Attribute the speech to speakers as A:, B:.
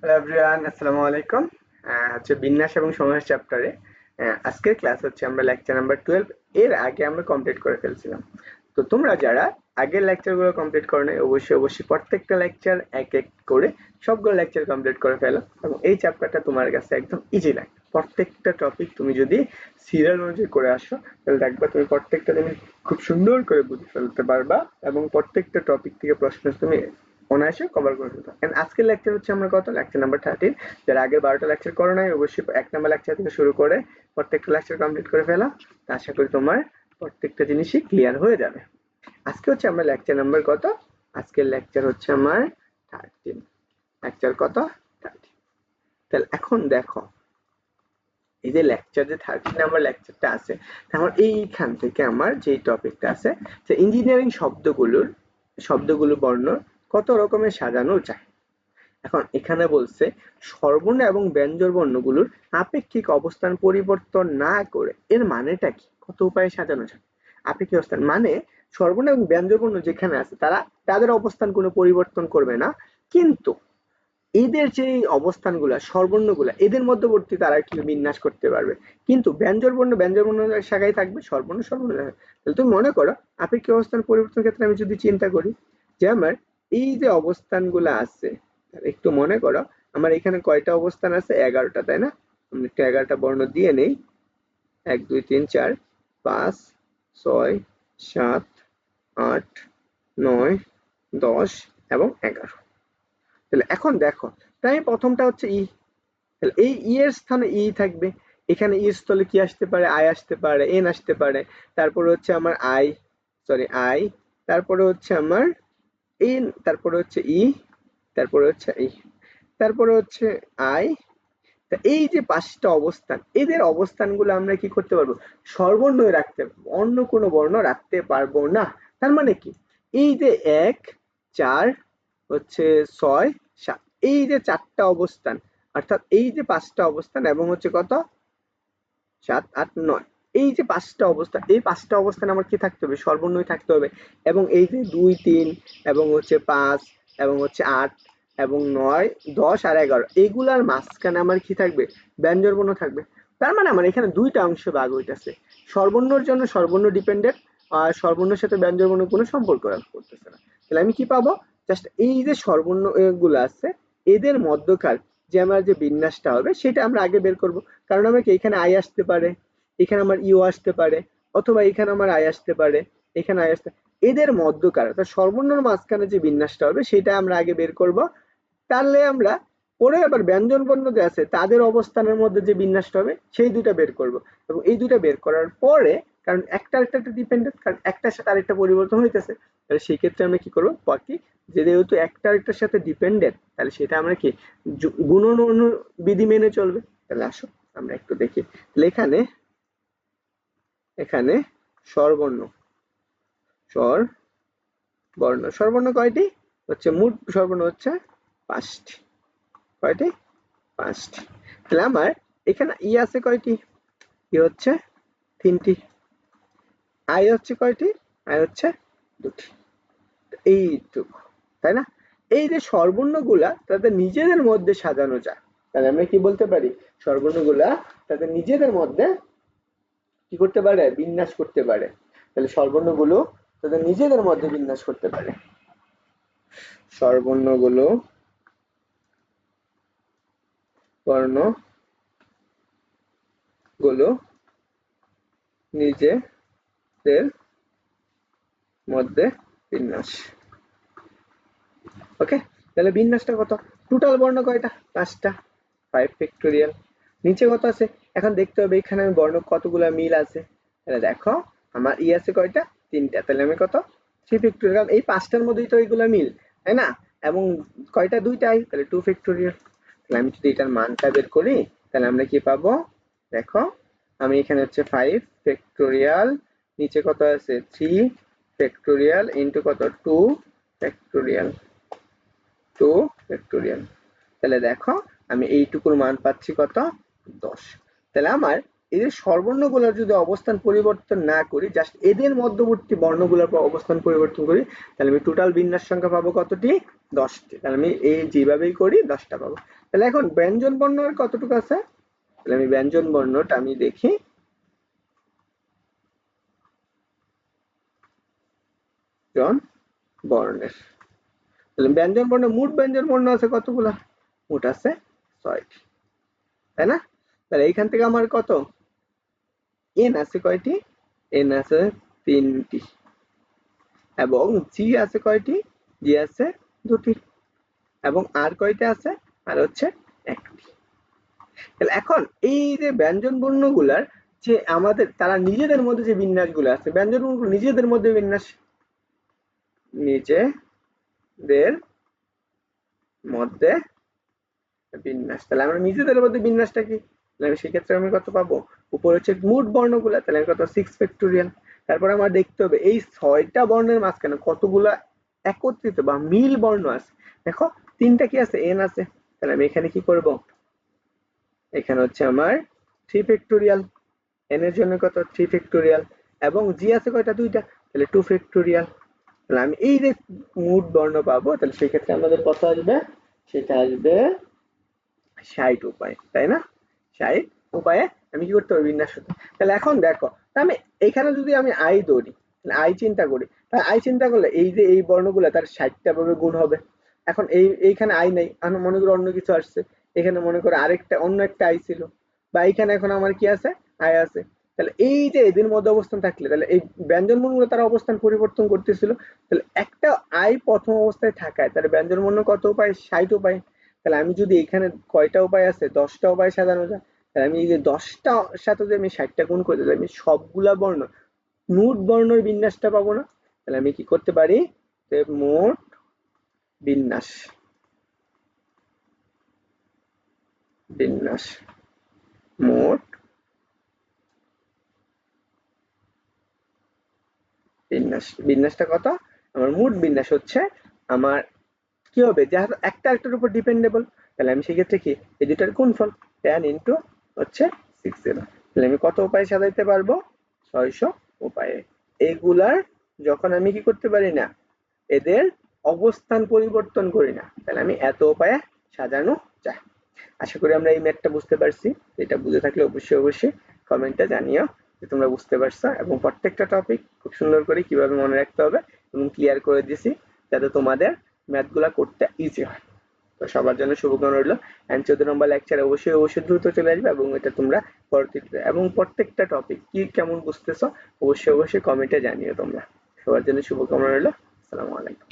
A: Hello everyone, আসসালামু আলাইকুম। হচ্ছে বিন্যাস এবং সমাস চ্যাপ্টারে আজকের ক্লাস হচ্ছে আমরা লেকচার নাম্বার 12 এর আগে আমরা কমপ্লিট করে ফেলছিলাম। তো তোমরা যারা আগের লেকচারগুলো কমপ্লিট করো নাই অবশ্যই প্রত্যেকটা লেকচার এক এক করে সবগুলো লেকচার কমপ্লিট করে ফেলো এবং এই চ্যাপ্টারটা তোমার কাছে একদম ইজি লাগে। প্রত্যেকটা টপিক তুমি যদি সিরিয়াল অনুযায়ী করে আসো তাহলে দেখবা তুমি প্রত্যেকটা জিনিস খুব সুন্দর করে বুঝে ফেলতে পারবা এবং প্রত্যেকটা টপিক থেকে প্রশ্ন তুমি অনায়াসে কভার করে ফেলতে পারো। আজকের লেকচার হচ্ছে আমরা কত লেকচার নাম্বার 13। যারা আগের 12টা লেকচার করো নাই অবশ্যই 1 নাম্বার লেকচার থেকে শুরু করে প্রত্যেকটা লেকচার কমপ্লিট করে ফেলা। আশা করি তোমার প্রত্যেকটা জিনিসই ক্লিয়ার হয়ে যাবে। আজকে হচ্ছে আমরা লেকচার নাম্বার কত, আজকের লেকচার হচ্ছে আমার 13। লেকচার কত 13। তাহলে এখন দেখো এই যে লেকচার যে 13 নাম্বার লেকচারটা আছে, আমার এইখান থেকে আমার যে টপিকটা আছে যে ইঞ্জিনিয়ারিং শব্দগুলো বর্ণ কত রকমের সাজানো যায়। এখন এখানে বলছে স্বরবর্ণ এবং ব্যঞ্জন বর্ণগুলোর আপেক্ষিক অবস্থান পরিবর্তন না করে এর মানেটা কি, কত উপায়ে সাজানো যায়। আপেক্ষিক অবস্থান মানে স্বরবর্ণ এবং ব্যঞ্জন বর্ণ যেখানে আছে তাদের অবস্থান কোনো পরিবর্তন করবে না, কিন্তু এদের যে অবস্থানগুলা স্বরবর্ণগুলা এদের মধ্যবর্তী তারা কিন্তু বিন্যাস করতে পারবে, কিন্তু ব্যঞ্জন বর্ণ শাখায় থাকবে, স্বরবর্ণ স্বরবর্ণ শাখায়। তাহলে তুমি মনে করো আপেক্ষিক অবস্থান পরিবর্তন ক্ষেত্রে আমি যদি চিন্তা করি যে আমার এই যে অবস্থানগুলা আছে, একটু মনে করো আমার এখানে কয়টা অবস্থান আছে, 11টা, তাই না? আমি একটু 11টা বর্ণ দিয়ে নেই। 1 2 3 4 5 6 7 8 9 10 এবং 11। তাহলে এখন দেখো, তাই প্রথমটা হচ্ছে ই, তাহলে এই ই এর স্থানে ই থাকবে। এখানে ই এর স্থলে কি আসতে পারে, আই আসতে পারে, এন আসতে পারে। তারপরে হচ্ছে আমার আই, তারপরে হচ্ছে আমার এন, তারপরে হচ্ছে ই, তারপরে হচ্ছে ই, তারপরে হচ্ছে আই। তা এই যে 5টা অবস্থান, এদের অবস্থানগুলো আমরা কি করতে পারবো, স্বরবর্ণই রাখতে পারবো, অন্য কোনো বর্ণ রাখতে পারবো না। তার মানে কি, এই যে 1 4 হচ্ছে 6 7, এই যে 4টা অবস্থান, অর্থাৎ এই যে 5টা অবস্থান এবং হচ্ছে কত 7 8 9, এই যে 5টা অবস্থান, এই 5টা অবস্থান আমার কি থাকতে হবে, সর্বর্ণই থাকতে হবে। এবং এই যে 2 3 এবং হচ্ছে 5 এবং হচ্ছে 8 এবং 9 10 আর 11, এগুলার মাঝখানে আমার কি থাকবে, ব্যঞ্জন বর্ণ থাকবে। তার মানে আমার এখানে দুইটা অংশ ভাগ হইতেছে, স্বরবর্ণের জন্য স্বরবর্ণ ডিপেন্ডেন্ট আর স্বরবর্ণের সাথে ব্যঞ্জন বর্ণ কোনো সম্পর্ক করতেছে না। তাহলে আমি কি পাবো, জাস্ট এই যে স্বরবর্ণ গুলো আছে এদের মধ্যকার যে আমার যে বিন্যাসটা হবে সেটা আমরা আগে বের করব। কারণ আমার কি এখানে আই আসতে পারে, এখানে আমার ইউ আসতে পারে, অথবা এখানে আমার আই আসতে পারে, এখানে আই আসতে, এদের মধ্যকার অর্থাৎ স্বরবর্ণের মাঝখানে যে বিন্যাসটা হবে সেটা আমরা আগে বের করব। তাহলে আমরা পরে আবার ব্যঞ্জন বর্ণ যে আছে তাদের অবস্থানের মধ্যে যে বিন্যাসটা হবে সেই দুইটা বের করব। এবং এই দুইটা বের করার পরে, কারণ একটা আরেকটা ডিপেন্ডেন্ট, কারণ একটার সাথে আরেকটা পরিবর্তন হইতেছে, তাহলে সেই ক্ষেত্রে আমরা কি করবো, বাকি যেহেতু একটা আরেকটার সাথে ডিপেন্ডেন্ট তাহলে সেটা আমরা কি গুণন বিধি মেনে চলবে। তাহলে আসো আমরা একটু দেখি। তাহলে এখানে এখানে স্বরবর্ণ, স্বর বর্ণ, স্বরবর্ণ কয়টি হচ্ছে, মোট স্বরবর্ণ হচ্ছে 5টি। কয়টি, 5টি। তাহলে আমার এখানে ই আছে কয়টি, ই হচ্ছে 3টি, আই হচ্ছে কয়টি, আই হচ্ছে 2টি। এইটুকু, তাই না? এই যে স্বরবর্ণগুলা তাদের নিজেদের মধ্যে সাজানো যায়, তাহলে আমরা কি বলতে পারি, স্বরবর্ণগুলা তাদের নিজেদের মধ্যে কি করতে পারে, বিন্যাস করতে পারে। তাহলে স্বরবর্ণগুলো তাদের নিজেদের মধ্যে বিন্যাস করতে পারে, স্বরবর্ণগুলো বর্ণগুলো নিজেদের মধ্যে বিন্যাস। ওকে, তাহলে বিন্যাসটা কত, টোটাল বর্ণ কয়টা, 5টা, 5 ফ্যাক্টোরিয়াল। নিচে কত আছে, এখন দেখতে হবে এখানে আমি বর্ণ কতগুলা মিল আছে। তাহলে দেখো আমার ই আছে কয়টা, 3টা, তাহলে আমি কত 3 ফ্যাক্টোরিয়াল, এই 5টার মধ্যেই তো এইগুলা মিল, তাই না? এবং কয়টা, 2টাই, তাহলে 2 ফ্যাক্টোরিয়াল। তাহলে আমি যদি এটার মানটা বের করি তাহলে আমরা কি পাবো, দেখো আমি এখানে হচ্ছে 5 ফ্যাক্টোরিয়াল, নিচে কত আছে 3 ফ্যাক্টোরিয়াল ইন্টু কত 2 ফ্যাক্টোরিয়াল, 2 ফ্যাক্টোরিয়াল। তাহলে দেখো আমি এইটুকুর মান পাচ্ছি কত, 10। তাহলে আমার এই যে স্বরবর্ণগুলোর যদি অবস্থান পরিবর্তন না করি, জাস্ট এদের মধ্যবর্তী বর্ণগুলোর অবস্থান পরিবর্তন করি, তাহলে আমি টোটাল বিন্যাস সংখ্যা পাবো কতটি, 10টি। তাহলে আমি এই যেভাবেই করি 10টা পাবো। তাহলে এখন ব্যঞ্জন বর্ণ আর কতটুকু আছে? তাহলে আমি ব্যঞ্জন বর্ণটা আমি দেখি। বর্ণের তাহলে ব্যঞ্জন বর্ণ, মোট ব্যঞ্জন বর্ণ আছে কতগুলা? মোট আছে 6টি, তাই না? তাহলে এইখান থেকে আমার কত এন আছে কয়টি? এন আছে 3টি। এবং জি আছে কয়টি? জি আছে 2টি। এবং আর কয়টা আছে? আর হচ্ছে 1টি। তাহলে এখন এই যে ব্যঞ্জন বর্ণগুলার যে আমাদের তারা নিজেদের মধ্যে যে বিন্যাসগুলো আছে, ব্যঞ্জন বর্ণগুলো নিজেদের মধ্যে বিন্যাস, নিজেদের মধ্যে বিন্যাস। তাহলে আমরা নিজেদের মধ্যে বিন্যাসটা কি? তাহলে আমি সেক্ষেত্রে আমি কত পাবো? উপরে হচ্ছে মোট বর্ণগুলা, তাহলে আমি কত 6 ফ্যাক্টোরিয়াল। তারপর আমার দেখতে হবে এই 6টা বর্ণের মাঝখানে কতগুলা একত্রিত বা মিল বর্ণ আছে। দেখো 3টা কি আছে? এন আছে। তাহলে আমি এখানে কি করব? এখানে হচ্ছে আমার 3 ফ্যাক্টোরিয়াল। এন এর জন্য কত? 3 ফ্যাক্টোরিয়াল। এবং জি আছে কয়টা? 2টা। তাহলে 2 ফ্যাক্টোরিয়াল। তাহলে আমি এই যে মোট বর্ণ পাবো, তাহলে সেক্ষেত্রে আমাদের কত আসবে? সেটা আসবে 60 উপায়, তাই না? 60 উপায়ে আমি কি করতে পারবো? বিন্যাস করতে। তাহলে এখন দেখো, আমি এখানে যদি আমি আই ধরি, আই চিন্তা করি, তাহলে আই চিন্তা করলে এই যে এই বর্ণগুলা তার 60টা ভাবে গুণ হবে। এখন এইখানে আই নাই, এখন মনে করো অন্য কিছু আসছে, এখানে মনে করো আরেকটা অন্য একটা আই ছিল, বা এইখানে এখন আমার কি আছে? আই আছে। তাহলে এই যে এদের মধ্যে অবস্থান থাকলে তাহলে এই ব্যঞ্জন বর্ণগুলো তারা অবস্থান পরিবর্তন করতেছিল। তাহলে একটা আই প্রথম অবস্থায় থাকায় তাহলে ব্যঞ্জন বর্ণ কত উপায়? 60 উপায়। তাহলে আমি যদি এখানে কয়টা উপায় আছে? 10টা উপায় সাজানো যায়। তাহলে আমি এই যে 10টার সাথে যদি আমি 60টা গুণ করে দিই, আমি সবগুলা বর্ণ মোট বর্ণের বিন্যাসটা পাবো না? তাহলে আমি কি করতে পারি? যে মোট বিন্যাস, বিন্যাস, মোট বিন্যাস। বিন্যাসটা কত? আমার মোট বিন্যাস হচ্ছে আমার কি হবে? যেহেতু একটা আরেকটার উপর ডিপেন্ডেবল, তাহলে আমি সেক্ষেত্রে কি এই দুটার গুণফল 10 ইন্টু হচ্ছে 60। তাহলে আমি কত উপায়ে সাজাইতে পারবো? 600 উপায়ে। এইগুলার যখন আমি কি করতে পারি না, এদের অবস্থান পরিবর্তন করি না, তাহলে আমি এত উপায়ে সাজানো যায়। আশা করি আমরা এই ম্যাথটা বুঝতে পারছি। এটা বুঝে থাকলে অবশ্যই অবশ্যই কমেন্টে জানিও যে তোমরা বুঝতে পারছো, এবং প্রত্যেকটা টপিক খুব সুন্দর করে কিভাবে মনে রাখতে হবে এবং ক্লিয়ার করে দিছি, যাতে তোমাদের ম্যাথগুলা করতে ইজি হয়। তো সবার জন্য শুভকামনা রইল। এন্ড 14 নম্বর লেকচার অবশ্যই অবশ্যই দ্রুত চলে আসবে, এবং এটা তোমরা পরবর্তীতে এবং প্রত্যেকটা টপিক কি কেমন বুঝতেছো অবশ্যই অবশ্যই কমেন্টে জানিও তোমরা। সবার জন্য শুভকামনা রইল। আসসালামু আলাইকুম।